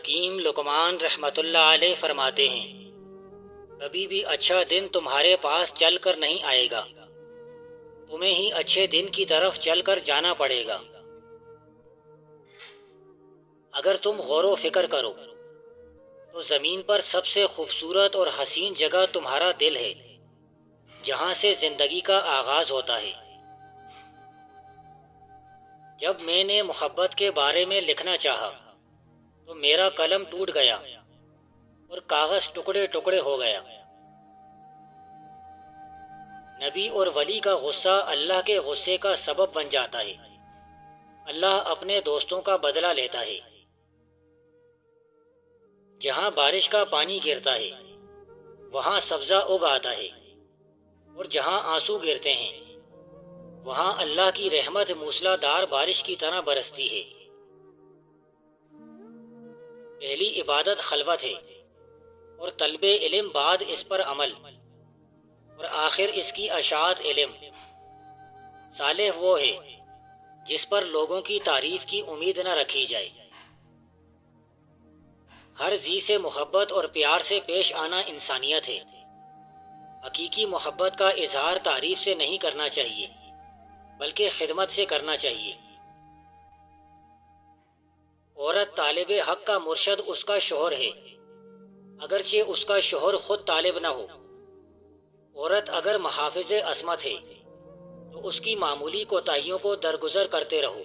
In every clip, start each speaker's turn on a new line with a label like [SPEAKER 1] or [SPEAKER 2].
[SPEAKER 1] حکیم لقمان رحمۃ اللہ علیہ فرماتے ہیں، کبھی بھی اچھا دن تمہارے پاس چل کر نہیں آئے گا، تمہیں ہی اچھے دن کی طرف چل کر جانا پڑے گا۔ اگر تم غور و فکر کرو تو زمین پر سب سے خوبصورت اور حسین جگہ تمہارا دل ہے، جہاں سے زندگی کا آغاز ہوتا ہے۔ جب میں نے محبت کے بارے میں لکھنا چاہا تو میرا قلم ٹوٹ گیا اور کاغذ ٹکڑے ٹکڑے ہو گیا۔ نبی اور ولی کا غصہ اللہ کے غصے کا سبب بن جاتا ہے۔ اللہ اپنے دوستوں کا بدلہ لیتا ہے۔ جہاں بارش کا پانی گرتا ہے وہاں سبزہ اگ آتا ہے، اور جہاں آنسو گرتے ہیں وہاں اللہ کی رحمت موسلا دار بارش کی طرح برستی ہے۔ پہلی عبادت خلوت ہے، اور طلب علم بعد اس پر عمل، اور آخر اس کی اشاعت علم۔ صالح وہ ہے جس پر لوگوں کی تعریف کی امید نہ رکھی جائے۔ ہر ذی سے محبت اور پیار سے پیش آنا انسانیت ہے۔ حقیقی محبت کا اظہار تعریف سے نہیں کرنا چاہیے، بلکہ خدمت سے کرنا چاہیے۔ عورت طالب حق کا مرشد اس کا شوہر ہے، اگرچہ اس کا شوہر خود طالب نہ ہو۔ عورت اگر محافظ عصمت ہے تو اس کی معمولی کوتاہیوں کو درگزر کرتے رہو۔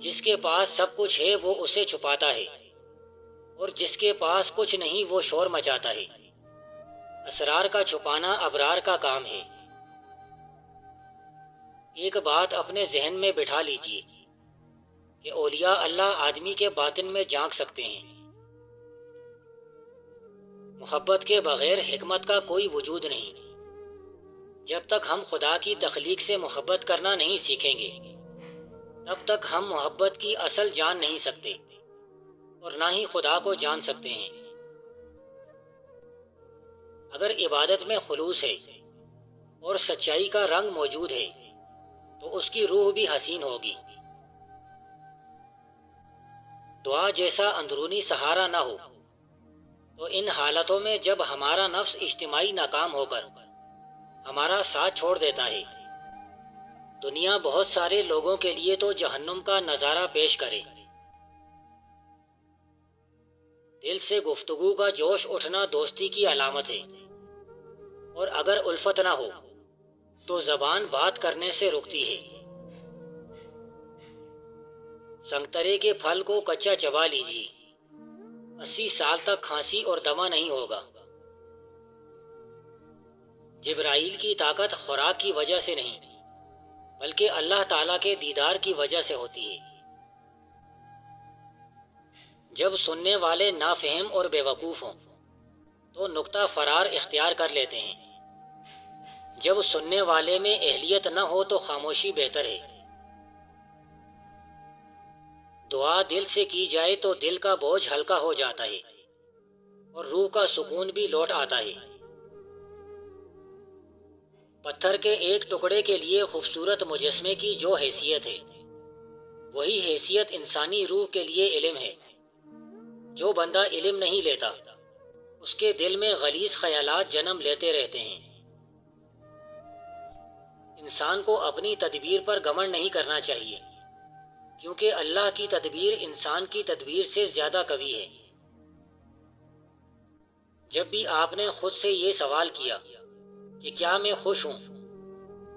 [SPEAKER 1] جس کے پاس سب کچھ ہے وہ اسے چھپاتا ہے، اور جس کے پاس کچھ نہیں وہ شور مچاتا ہے۔ اسرار کا چھپانا ابرار کا کام ہے۔ ایک بات اپنے ذہن میں بٹھا لیجئے کہ اولیاء اللہ آدمی کے باطن میں جھانک سکتے ہیں۔ محبت کے بغیر حکمت کا کوئی وجود نہیں۔ جب تک ہم خدا کی تخلیق سے محبت کرنا نہیں سیکھیں گے تب تک ہم محبت کی اصل جان نہیں سکتے، اور نہ ہی خدا کو جان سکتے ہیں۔ اگر عبادت میں خلوص ہے اور سچائی کا رنگ موجود ہے تو اس کی روح بھی حسین ہوگی۔ دعا جیسا اندرونی سہارا نہ ہو تو ان حالتوں میں جب ہمارا نفس اجتماعی ناکام ہو کر ہمارا ساتھ چھوڑ دیتا ہے، دنیا بہت سارے لوگوں کے لیے تو جہنم کا نظارہ پیش کرے۔ دل سے گفتگو کا جوش اٹھنا دوستی کی علامت ہے، اور اگر الفت نہ ہو تو زبان بات کرنے سے رکتی ہے۔ سنگترے کے پھل کو کچا چبا لیجیے، 80 سال تک کھانسی اور دمہ نہیں ہوگا۔ جبرائیل کی طاقت خوراک کی وجہ سے نہیں بلکہ اللہ تعالیٰ کے دیدار کی وجہ سے ہوتی ہے۔ جب سننے والے نافہم اور بے وقوف ہوں تو نقطہ فرار اختیار کر لیتے ہیں۔ جب سننے والے میں اہلیت نہ ہو تو خاموشی بہتر ہے۔ دعا دل سے کی جائے تو دل کا بوجھ ہلکا ہو جاتا ہے، اور روح کا سکون بھی لوٹ آتا ہے۔ پتھر کے ایک ٹکڑے کے لیے خوبصورت مجسمے کی جو حیثیت ہے، وہی حیثیت انسانی روح کے لیے علم ہے۔ جو بندہ علم نہیں لیتا اس کے دل میں غلیظ خیالات جنم لیتے رہتے ہیں۔ انسان کو اپنی تدبیر پر گھمنڈ نہیں کرنا چاہیے، کیونکہ اللہ کی تدبیر انسان کی تدبیر سے زیادہ قوی ہے۔ جب بھی آپ نے خود سے یہ سوال کیا کہ کیا میں خوش ہوں،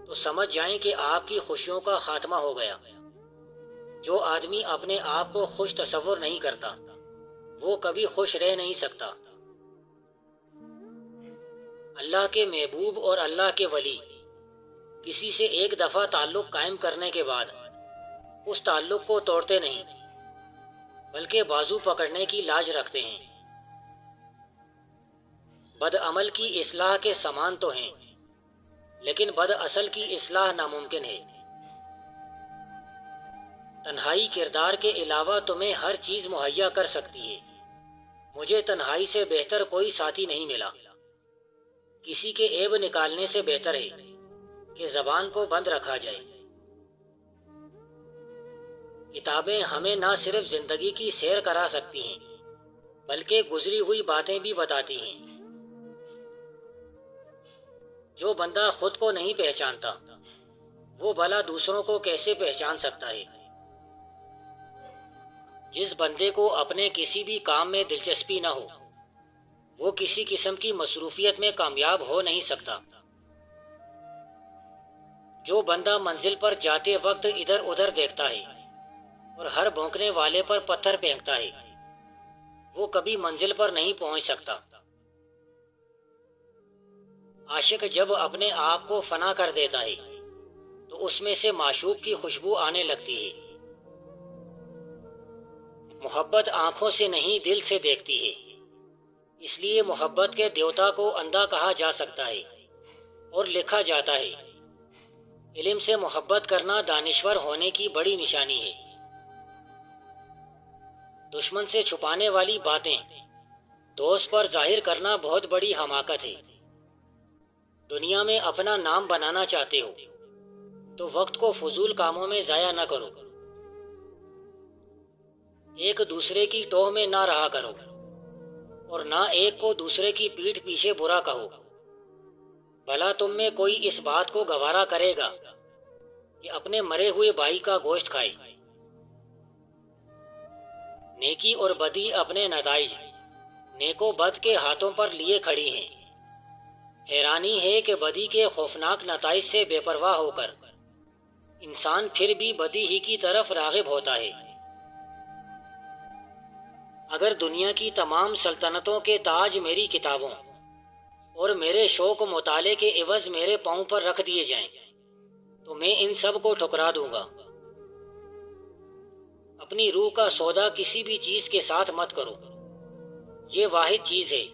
[SPEAKER 1] تو سمجھ جائیں کہ آپ کی خوشیوں کا خاتمہ ہو گیا۔ جو آدمی اپنے آپ کو خوش تصور نہیں کرتا وہ کبھی خوش رہ نہیں سکتا۔ اللہ کے محبوب اور اللہ کے ولی کسی سے ایک دفعہ تعلق قائم کرنے کے بعد اس تعلق کو توڑتے نہیں، بلکہ بازو پکڑنے کی لاج رکھتے ہیں۔ بد عمل کی اصلاح کے سامان تو ہیں، لیکن بد اصل کی اصلاح ناممکن ہے۔ تنہائی کردار کے علاوہ تمہیں ہر چیز مہیا کر سکتی ہے۔ مجھے تنہائی سے بہتر کوئی ساتھی نہیں ملا۔ کسی کے عیب نکالنے سے بہتر ہے کہ زبان کو بند رکھا جائے۔ کتابیں ہمیں نہ صرف زندگی کی سیر کرا سکتی ہیں بلکہ گزری ہوئی باتیں بھی بتاتی ہیں۔ جو بندہ خود کو نہیں پہچانتا وہ بھلا دوسروں کو کیسے پہچان سکتا ہے؟ جس بندے کو اپنے کسی بھی کام میں دلچسپی نہ ہو وہ کسی قسم کی مصروفیت میں کامیاب ہو نہیں سکتا۔ جو بندہ منزل پر جاتے وقت ادھر ادھر دیکھتا ہے اور ہر بھونکنے والے پر پتھر پھینکتا ہے وہ کبھی منزل پر نہیں پہنچ سکتا۔ عاشق جب اپنے آپ کو فنا کر دیتا ہے تو اس میں سے معشوق کی خوشبو آنے لگتی ہے۔ محبت آنکھوں سے نہیں دل سے دیکھتی ہے، اس لیے محبت کے دیوتا کو اندھا کہا جا سکتا ہے اور لکھا جاتا ہے علم سے محبت کرنا دانشور ہونے کی بڑی نشانی ہے۔ دشمن سے چھپانے والی باتیں دوست پر ظاہر کرنا بہت بڑی حماقت ہے۔ دنیا میں اپنا نام بنانا چاہتے ہو تو وقت کو فضول کاموں میں ضائع نہ کرو۔ ایک دوسرے کی ٹوہ میں نہ رہا کرو اور نہ ایک کو دوسرے کی پیٹھ پیچھے برا کہو۔ بھلا تم میں کوئی اس بات کو گوارا کرے گا کہ اپنے مرے ہوئے بھائی کا گوشت کھائے؟ نیکی اور بدی اپنے نتائج نیک و بد کے ہاتھوں پر لیے کھڑی ہیں۔ حیرانی ہے کہ بدی کے خوفناک نتائج سے بے پرواہ ہو کر انسان پھر بھی بدی ہی کی طرف راغب ہوتا ہے۔ اگر دنیا کی تمام سلطنتوں کے تاج میری کتابوں اور میرے شوق و مطالعے کے عوض میرے پاؤں پر رکھ دیے جائیں تو میں ان سب کو ٹھکرا دوں گا۔ اپنی روح کا سودا کسی بھی چیز کے ساتھ مت کرو۔ یہ واحد چیز ہے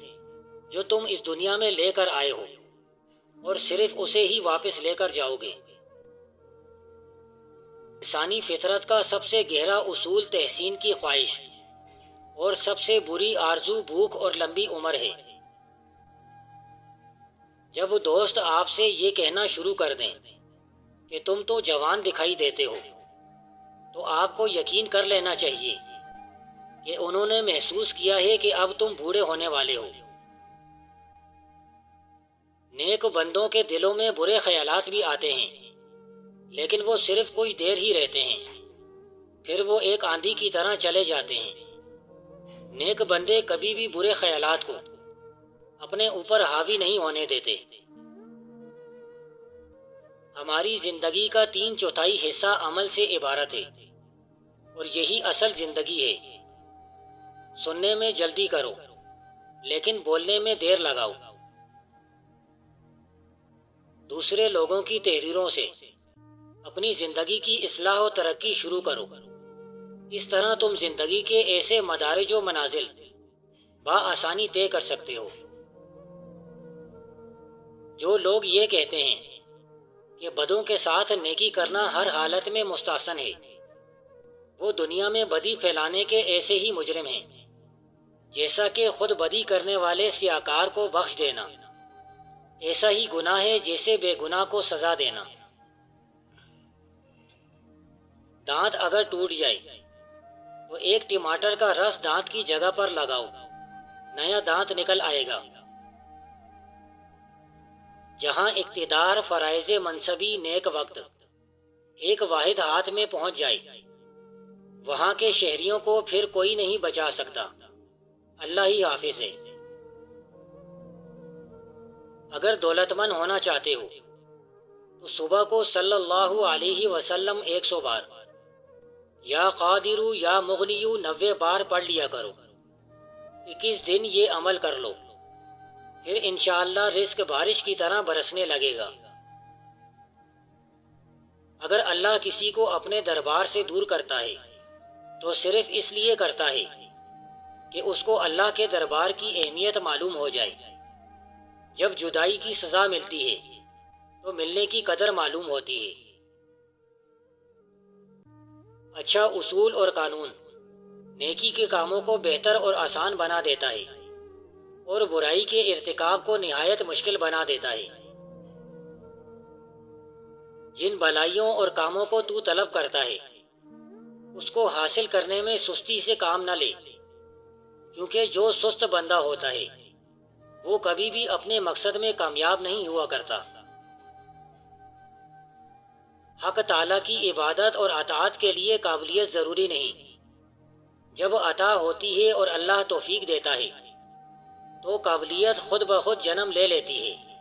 [SPEAKER 1] جو تم اس دنیا میں لے کر آئے ہو اور صرف اسے ہی واپس لے کر جاؤ گے۔ انسانی فطرت کا سب سے گہرا اصول تحسین کی خواہش اور سب سے بری آرزو بھوک اور لمبی عمر ہے۔ جب دوست آپ سے یہ کہنا شروع کر دیں کہ تم تو جوان دکھائی دیتے ہو تو آپ کو یقین کر لینا چاہیے کہ انہوں نے محسوس کیا ہے کہ اب تم بوڑھے ہونے والے ہو۔ نیک بندوں کے دلوں میں برے خیالات بھی آتے ہیں لیکن وہ صرف کچھ دیر ہی رہتے ہیں، پھر وہ ایک آندھی کی طرح چلے جاتے ہیں۔ نیک بندے کبھی بھی برے خیالات کو اپنے اوپر حاوی نہیں ہونے دیتے۔ ہماری زندگی کا 3/4 حصہ عمل سے عبارت ہے اور یہی اصل زندگی ہے۔ سننے میں جلدی کرو لیکن بولنے میں دیر لگاؤ۔ دوسرے لوگوں کی تحریروں سے اپنی زندگی کی اصلاح و ترقی شروع کرو۔ اس طرح تم زندگی کے ایسے مدارج و منازل بآسانی طے کر سکتے ہو۔ جو لوگ یہ کہتے ہیں کہ بدوں کے ساتھ نیکی کرنا ہر حالت میں مستحسن ہے وہ دنیا میں بدی پھیلانے کے ایسے ہی مجرم ہیں جیسا کہ خود بدی کرنے والے سیاکار کو بخش دینا ایسا ہی گناہ ہے جیسے بے گناہ کو سزا دینا۔ دانت اگر ٹوٹ جائے تو ایک ٹماٹر کا رس دانت کی جگہ پر لگاؤ، نیا دانت نکل آئے گا۔ جہاں اقتدار، فرائض منصبی، نیک وقت ایک واحد ہاتھ میں پہنچ جائے وہاں کے شہریوں کو پھر کوئی نہیں بچا سکتا، اللہ ہی حافظ ہے۔ اگر دولت مند ہونا چاہتے ہو تو صبح کو صلی اللہ علیہ وسلم 100 بار، یا قادرو یا مغنیو 90 بار پڑھ لیا کرو۔ 21 دن یہ عمل کر لو، پھر انشاءاللہ رزق بارش کی طرح برسنے لگے گا۔ اگر اللہ کسی کو اپنے دربار سے دور کرتا ہے تو صرف اس لیے کرتا ہے کہ اس کو اللہ کے دربار کی اہمیت معلوم ہو جائے۔ جب جدائی کی سزا ملتی ہے تو ملنے کی قدر معلوم ہوتی ہے۔ اچھا اصول اور قانون نیکی کے کاموں کو بہتر اور آسان بنا دیتا ہے اور برائی کے ارتکاب کو نہایت مشکل بنا دیتا ہے۔ جن بھلائیوں اور کاموں کو تو طلب کرتا ہے اس کو حاصل کرنے میں سستی سے کام نہ لے، کیونکہ جو سست بندہ ہوتا ہے وہ کبھی بھی اپنے مقصد میں کامیاب نہیں ہوا کرتا۔ حق تعالیٰ کی عبادت اور اطاعت کے لیے قابلیت ضروری نہیں۔ جب عطا ہوتی ہے اور اللہ توفیق دیتا ہے تو قابلیت خود بخود جنم لے لیتی ہے۔